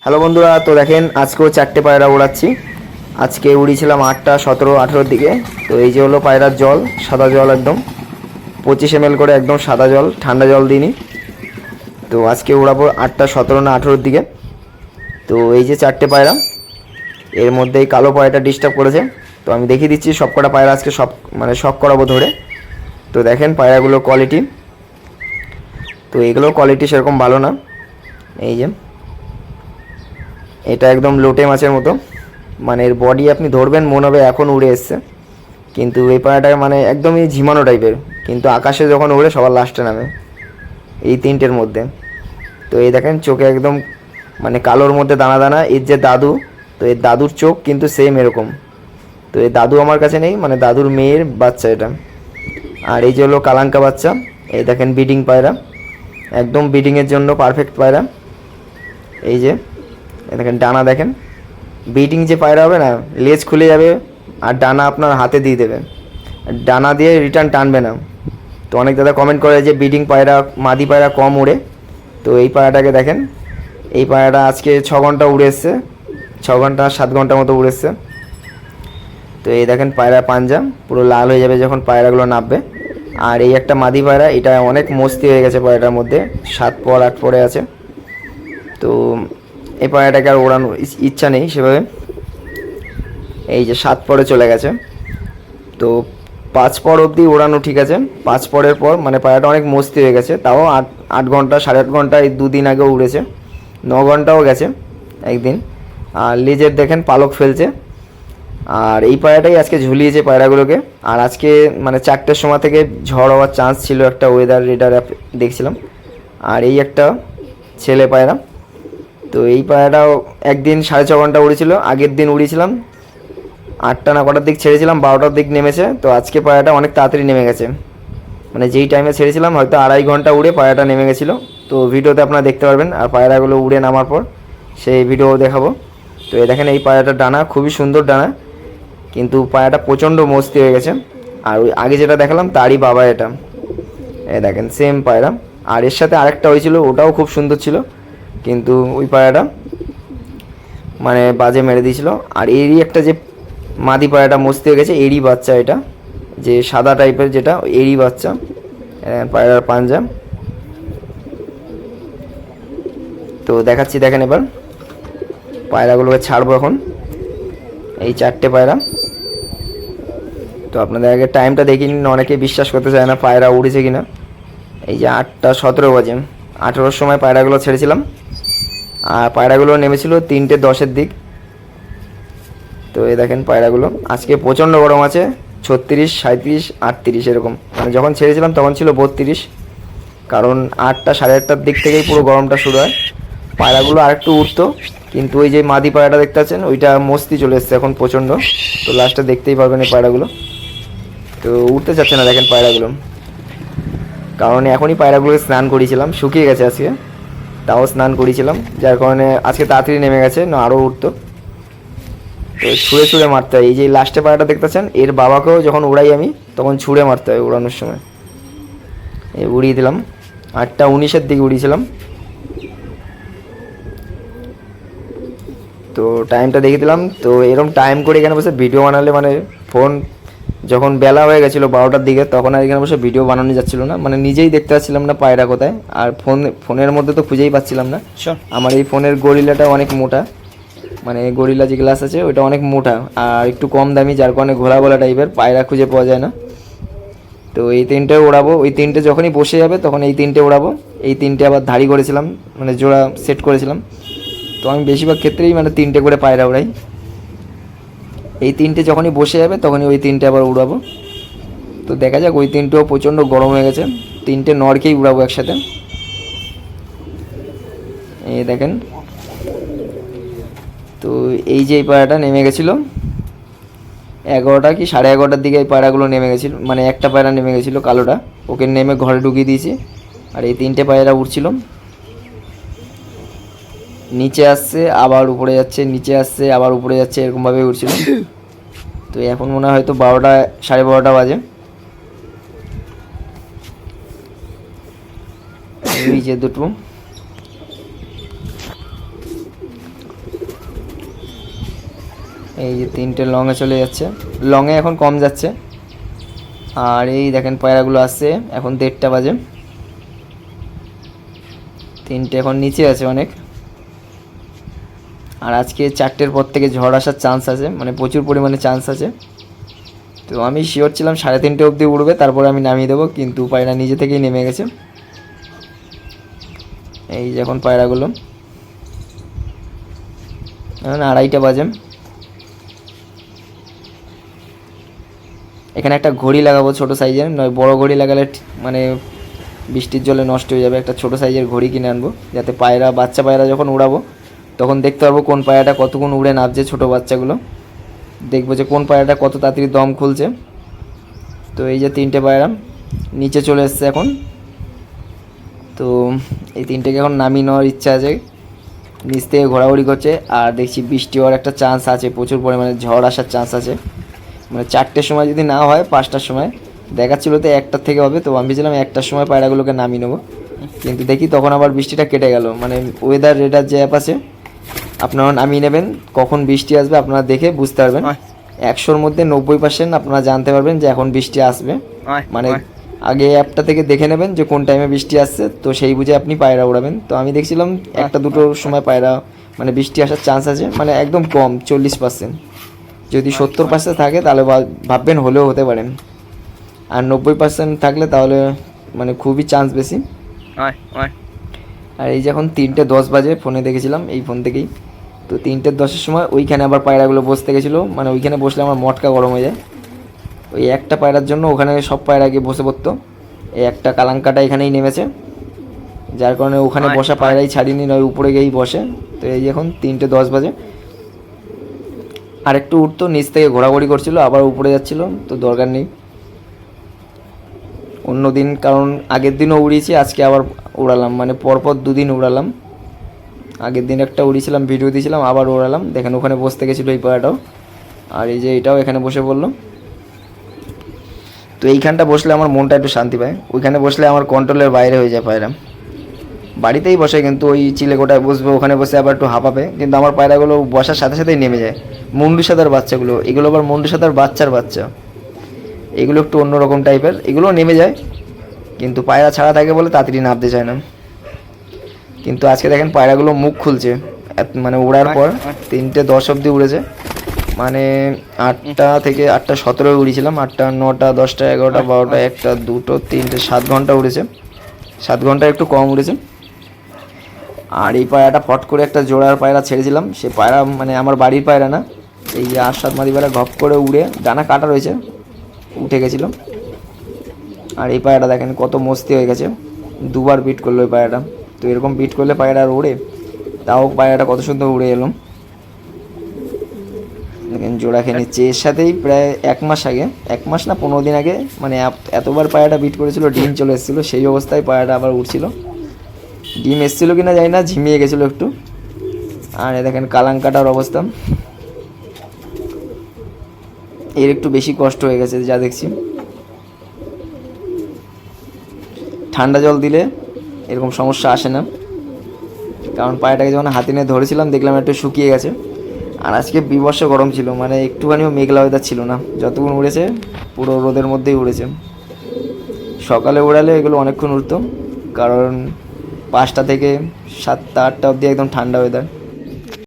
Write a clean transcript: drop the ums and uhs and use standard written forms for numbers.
Hello বন্ধুরা, তো দেখেন আজকেও চারটে পায়রা উড়াচ্ছি। আজকে উড়িয়েছিলাম 8টা 17 18-র দিকে। তো এই যে হলো পায়রার জল, সাদা জল একদম 25 ml করে, একদম সাদা জল, ঠান্ডা জল দিইনি। তো আজকে উড়াবো 8টা 17 না 18-র দিকে। তো এই যে চারটে পায়রা, এর মধ্যে এই কালো পায়রাটা ডিস্টার্ব করেছে। তো আমি দেখিয়ে দিচ্ছি সব কটা পায়রা আজকে সব শক করাবো ধরে। তো দেখেন পায়রাগুলোর কোয়ালিটি, তো এগুলোর কোয়ালিটি সেরকম ভালো না। এই যে এটা একদম লোটে মাছের মতো, মানে এর বডি আপনি ধরবেন মনে হবে এখন উড়ে এসছে, কিন্তু এই পায়রাটা মানে একদমই ঝিমানো টাইপের, কিন্তু আকাশে যখন উড়ে সবার লাস্টে নামে এই তিনটের মধ্যে। তো এই দেখেন চোখে একদম মানে কালোর মধ্যে দানা দানা। এর যে দাদু, তো এর দাদুর চোখ কিন্তু সেম এরকম। তো এই দাদু আমার কাছে নেই, মানে দাদুর মেয়ের বাচ্চা এটা। আর এই যে হলো কালাঙ্কা বাচ্চা। এই দেখেন ব্রিডিং পায়রা, একদম ব্রিডিংয়ের জন্য পারফেক্ট পায়রা। এই যে দেখেন ডানা, দেখেন ব্রিডিং যে পায়রা হবে না, লেজ খুলে যাবে আর ডানা আপনার হাতে দিয়ে দেবে, ডানা দিয়ে রিটার্ন টানবে না। তো অনেক দাদা কমেন্ট করে যে ব্রিডিং পায়রা, মাদি পায়রা কম উড়ে। তো এই পায়রাটাকে দেখেন, এই পায়রাটা আজকে 6 ঘন্টা উড়ে এসছে, 6 ঘন্টা 7 ঘন্টার মতো উড়ে এসছে। তো এই দেখেন পায়রা পাঞ্জা পুরো লাল হয়ে যাবে যখন পায়রাগুলো নামবে। আর এই একটা মাদি পায়রা, এটা অনেক মস্তি হয়ে গেছে পায়রাটার মধ্যে, 7 পর 8 পরে আছে। তো এই পায়রাটাকে আর ওড়ানোর ইচ্ছা নেই সেভাবে। এই যে 7 পরে চলে গেছে। তো 5 পর অবধি ওড়ানো ঠিক আছে, 5 পরের পর মানে পায়রাটা অনেক মস্তি হয়ে গেছে। তাও 8 ঘন্টা 8.5 ঘন্টা এই 2 দিন আগেও উড়েছে, 9 ঘন্টাও গেছে একদিন। আর লেজের দেখেন পালক ফেলছে। আর এই পায়রাটাই আজকে ঝুলিয়েছে পায়রাগুলোকে। আর আজকে মানে 4টের সময় থেকে ঝড় হওয়ার চান্স ছিল, একটা ওয়েদার রেডার অ্যাপ দেখছিলাম। আর এই একটা ছেলে পায়রা। তো এই পায়রাটাও একদিন 6.5 ঘন্টা উড়েছিল, আগের দিন উড়িয়েছিলাম 8টা না কটার দিক ছেড়েছিলাম, 12টার দিক নেমেছে। তো আজকে পায়রাটা অনেক তাড়াতাড়ি নেমে গেছে, মানে যেই টাইমে ছেড়েছিলাম হয়তো 2.5 ঘন্টা উড়ে পায়রাটা নেমে গেছিলো। তো ভিডিওতে আপনারা দেখতে পারবেন, আর পায়রাগুলো উড়ে নামার পর সেই ভিডিও দেখাবো। তো এই দেখেন এই পায়রাটার ডানা খুবই সুন্দর ডানা, কিন্তু পায়রাটা প্রচণ্ড মস্তি হয়ে গেছে। আর ওই আগে যেটা দেখালাম তারই বাবা এটা, এই দেখেন সেম পায়রা। আর এর সাথে আরেকটা হয়েছিল, ওটাও খুব সুন্দর ছিল, কিন্তু ওই পায়রাটা মানে বাজে মেরে দিয়েছিল। আর এরই একটা যে মাদি পায়রাটা মস্তি হয়ে গেছে, এরই বাচ্চা এটা, যে সাদা টাইপের যেটা, এরই বাচ্চা। পায়রার পাঞ্জা তো দেখাচ্ছি, দেখেন এবার পায়রাগুলোকে ছাড়বো এখন। এই 4টে পায়রা। তো আপনাদের আগে টাইমটা দেখিয়ে নিন, অনেকে বিশ্বাস করতে চায় না পায়রা উড়েছে কিনা। এই যে 8টা 17 বাজে, 18-র সময় পায়রাগুলো ছেড়েছিলাম। আর পায়রাগুলো নেমেছিল 3টে 10-এর দিক। তো এই দেখেন পায়রাগুলো আজকে প্রচণ্ড গরম আছে, 36 37 38 এরকম। মানে যখন ছেড়েছিলাম তখন ছিল 32, কারণ 8টা 8:30টার দিক থেকেই পুরো গরমটা শুরু হয়। পায়রাগুলো আরেকটু উঠতো, কিন্তু ওই যে মাদি পায়রাটা দেখতে পাচ্ছেন ওইটা মস্তি চলে এসছে এখন প্রচণ্ড। তো লাস্টে দেখতেই পারবেন এই পায়রাগুলো তো উঠতে চাচ্ছে না, দেখেন পায়রাগুলো। কারণ এখনই পায়রাগুলোকে স্নান করিয়েছিলাম, শুকিয়ে গেছে আজকে, তাও স্নান করিয়েছিলাম, যার কারণে আজকে তাড়াতাড়ি নেমে গেছে, না আরও উঠতো। তো ছুঁড়ে ছুঁড়ে মারতে হয়। এই যে লাস্টে পায়রাটা দেখতে পাচ্ছেন, এর বাবাকেও যখন উড়াই আমি তখন ছুঁড়ে মারতে হয় উড়ানোর সময়। এই উড়িয়ে দিলাম, 8টা 19-এর দিকে উড়িয়েছিলাম। তো টাইমটা দেখিয়ে দিলাম। তো এরকম টাইম করে এখানে বসে ভিডিও বানালে মানে ফোন যখন বেলা হয়ে গেছিলো 12টার দিকে, তখন আর এখানে বসে ভিডিও বানানো যাচ্ছিলো না, মানে নিজেই দেখতে পাচ্ছিলাম না পায়রা কোথায়। আর ফোনের মধ্যে তো খুঁজেই পাচ্ছিলাম না। আমার এই ফোনের গরিলাটা অনেক মোটা, মানে গরিলা যে গ্লাস আছে ওইটা অনেক মোটা আর একটু কম দামি, যার কারণে ঘোলা ঘোলা টাইপের পায়রা খুঁজে পাওয়া যায় না। তো এই 3টে ওড়াবো, ওই 3টে যখনই বসে যাবে তখন এই 3টে ওড়াবো। এই 3টে আবার ধাড়ি করেছিলাম, মানে জোড়া সেট করেছিলাম। তো আমি বেশিরভাগ ক্ষেত্রেই মানে 3টে করে পায়রা উড়াই। এই 3টে যখনই বসে যাবে তখনই ওই 3টে আবার উড়াবো। তো দেখা যাক, ওই 3টেও প্রচণ্ড গরম হয়ে গেছে, 3টে নরকেই উড়াবো একসাথে। এই দেখেন, তো এই যে এই পায়রাটা নেমে গেছিলো 11টা কি 11:30টার দিকে এই পায়রাগুলো নেমে গেছিলো, মানে একটা পায়রা নেমে গেছিলো কালোটা, ওকে নেমে ঘরে ঢুকিয়ে দিয়েছি। আর এই 3টে পায়রা উঠছিল, নিচে আসছে আবার উপরে যাচ্ছে, নিচে আসছে আবার উপরে যাচ্ছে, এরকমভাবে উঠছিল। তো এখন মনে হয় হয়তো 12টা 12:30 বাজে। এই যে দুটো এই যে তিনটে লংয়ে চলে যাচ্ছে, লংয়ে এখন কম যাচ্ছে। আর এই দেখেন পায়রাগুলো আসছে, এখন 1:30 বাজে, তিনটে এখন নিচে আছে অনেক। আর আজকে 4টের পর থেকে ঝড় আসার চান্স আছে, মানে প্রচুর পরিমাণে চান্স আছে। তো আমি শিওর ছিলাম 3:30 অবধি উড়বে, তারপরে আমি নামিয়ে দেবো, কিন্তু পায়রা নিজে থেকেই নেমে গেছে। এই যে এখন পায়রাগুলো, এখন 2:30 বাজে। এখানে একটা ঘড়ি লাগাবো ছোটো সাইজের, নয় বড় ঘড়ি লাগালে মানে বৃষ্টির জলে নষ্ট হয়ে যাবে। একটা ছোটো সাইজের ঘড়ি কিনে আনবো, যাতে পায়রা, বাচ্চা পায়রা যখন উড়াবো তখন দেখতে পারবো কোন পায়রাটা কতক্ষণ উড়ে নামছে। ছোটো বাচ্চাগুলো দেখবো যে কোন পায়রাটা কত তাড়াতাড়ি দম খুলছে। তো এই যে 3টে পায়রা নিচে চলে এসছে এখন। তো এই 3টেকে এখন নামিয়ে নেওয়ার ইচ্ছা আছে, নিচ থেকে ঘোরাঘুরি করছে। আর দেখছি বৃষ্টি হওয়ার একটা চান্স আছে, প্রচুর পরিমাণে ঝড় আসার চান্স আছে। মানে 4টের সময় যদি না হয় 5টার সময় দেখাচ্ছিল, তো 1টার থেকে হবে। তো আমি ভেবেছিলাম 1টার সময় পায়রাগুলোকে নামিয়ে নেবো, কিন্তু দেখি তখন আবার বৃষ্টিটা কেটে গেল। মানে ওয়েদার রেডার যে অ্যাপ আছে, আপনারা নামিয়ে নেবেন, কখন বৃষ্টি আসবে আপনারা দেখে বুঝতে পারবেন। 100-র মধ্যে 90% আপনারা জানতে পারবেন যে এখন বৃষ্টি আসবে। মানে আগে অ্যাপটা থেকে দেখে নেবেন যে কোন টাইমে বৃষ্টি আসছে, তো সেই বুঝে আপনি পায়রা উড়াবেন। তো আমি দেখছিলাম 1টা-2টোর সময় পায়রা মানে বৃষ্টি আসার চান্স আছে, মানে একদম কম 40%। যদি 70% থাকে তাহলে ভাববেন হলেও হতে পারেন, আর 90% থাকলে তাহলে মানে খুবই চান্স বেশি। আর এই যখন 3:10 বাজে, ফোনে দেখেছিলাম এই ফোন থেকেই। তো 3:10-এর সময় ওইখানে আবার পায়রাগুলো বসতে গেছিলো, মানে ওইখানে বসলে আমার মটকা গরম হয়ে যায়। ওই একটা পায়রার জন্য ওখানে সব পায়রা গিয়ে বসে পড়তো। এই একটা কালাঙ্কাটা এখানেই নেমেছে, যার কারণে ওখানে বসা পায়রাই ছাড়িনি, নয় উপরে গিয়েই বসে। তো এই এখন 3:10 বাজে, আর একটু উঠতো, নিচ থেকে ঘোরাঘুরি করছিল, আবার উপরে যাচ্ছিল। তো দরকার নেই অন্য দিন, কারণ আগের দিনও উড়িয়েছি, আজকে আবার উড়ালাম, মানে পরপর 2 দিন উড়ালাম। আগের দিন একটা উড়িয়েছিলাম, ভিডিও দিয়েছিলাম, আবার উড়ালাম। দেখেন ওখানে বসতে গেছিলো এই পায়রাটাও, আর এই যে এটাও এখানে বসে পড়লো। তো এইখানটা বসলে আমার মনটা একটু শান্তি পায়, ওইখানে বসলে আমার কন্ট্রোলের বাইরে হয়ে যায় পায়রা। বাড়িতেই বসে, কিন্তু ওই চিলেকোটায় বসবে, ওখানে বসে আবার একটু হাঁপাবে, কিন্তু আমার পায়রাগুলো বসার সাথে সাথেই নেমে যায়। মুন্ডু সাদার বাচ্চাগুলো, এগুলো আবার মুন্ডু সাদার বাচ্চার বাচ্চা, এগুলো একটু অন্যরকম টাইপের, এগুলোও নেমে যায়, কিন্তু পায়রা ছাড়া থাকে বলে তাড়াতাড়ি নামতে চায় না। কিন্তু আজকে দেখেন পায়রাগুলো মুখ খুলছে, মানে ওড়ার পর 3:10 অবধি উড়েছে। মানে 8টা থেকে 8:17 উড়িয়েছিলাম, 8টা, 9টা, 10টা, 11টা, 12টা, 1টা, 2টো, 3টে, 7 ঘন্টা উড়েছে। 7 ঘন্টা একটু কম উড়েছে। আর এই পায়রাটা ফট করে একটা জোড়ার পায়রা ছেড়েছিলাম, সে পায়রা মানে আমার বাড়ির পায়রা না, এই যে 8-7 মাদি পায়রা ঘপ করে উড়ে, ডানা কাটা রয়েছে, উঠে গেছিলো। আর এই পায়রাটা দেখেন কত মস্তি হয়ে গেছে, 2বার বিট করলো ওই পায়রাটা। তো এরকম বিট করলে পায়রা আর উড়ে, তাও পায়রাটা কত সুন্দর উড়ে এলো। দেখেন জোড়া খেয়ে নিচ্ছে, এর সাথেই প্রায় 1 মাস আগে, 1 মাস না 15 দিন আগে, মানে এতবার পায়রাটা বিট করেছিল, ডিম চলে এসেছিলো, সেই অবস্থায় পায়রাটা আবার উঠছিল। ডিম এসেছিলো কিনা জানি না, ঝিমিয়ে গেছিলো একটু। আর দেখেন কালাঙ্কাটার অবস্থা, এর একটু বেশি কষ্ট হয়ে গেছে যা দেখছি। ঠান্ডা জল দিলে এরকম সমস্যা আসে না, কারণ পায়রাটাকে যখন হাতে নিয়ে ধরেছিলাম দেখলাম একটু শুকিয়ে গেছে। আর আজকে বিবর্ষ গরম ছিল, মানে একটুখানিও মেঘলা ওয়েদার ছিল না, যতক্ষণ উড়েছে পুরো রোদের মধ্যেই উড়েছে। সকালে উড়ালে এগুলো অনেকক্ষণ উড়তো, কারণ 5টা থেকে 7টা 8টা অবধি একদম ঠান্ডা ওয়েদার।